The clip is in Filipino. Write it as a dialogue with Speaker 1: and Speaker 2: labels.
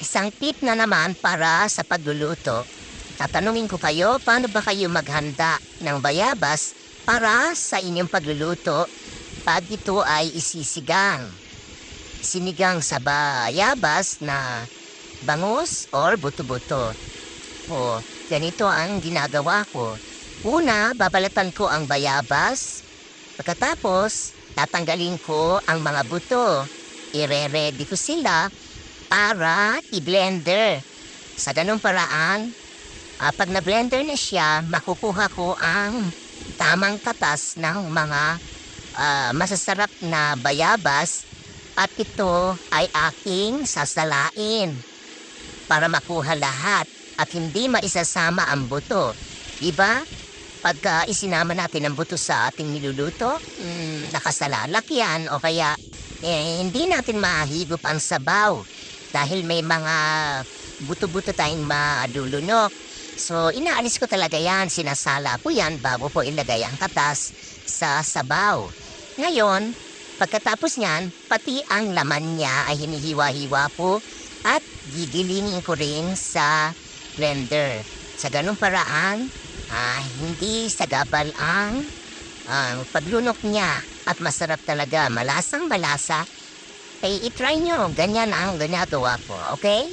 Speaker 1: Isang tip na naman para sa pagluluto. Tatanungin ko kayo, paano ba kayo maghanda ng bayabas para sa inyong pagluluto pag ito ay isisigang? Sinigang sa bayabas na bangus or buto-buto. O, ganito ang ginagawa ko. Una, babalatan ko ang bayabas. Pagkatapos, tatanggalin ko ang mga buto. Ire-ready ko sila para i-blender. Sa ganung paraan, pag na-blender na siya, makukuha ko ang tamang katas ng mga masasarap na bayabas at ito ay aking sasalain para makuha lahat at hindi maisasama ang buto. Diba? Pagka isinama natin ang buto sa ating niluluto, nakasalalak yan o kaya hindi natin mahigop ang sabaw dahil may mga buto-buto tayong madulunok. So, inaalis ko talaga yan, sinasala ko yan bago po ilagay ang katas sa sabaw. Ngayon, pagkatapos niyan, pati ang laman niya ay hinihiwa-hiwa po at gigilingin ko rin sa blender. Sa ganung paraan, hindi sagabal ang paglunok niya at masarap talaga, malasang malasa. Itry nyo, ganyan ang ginagawa ko, okay?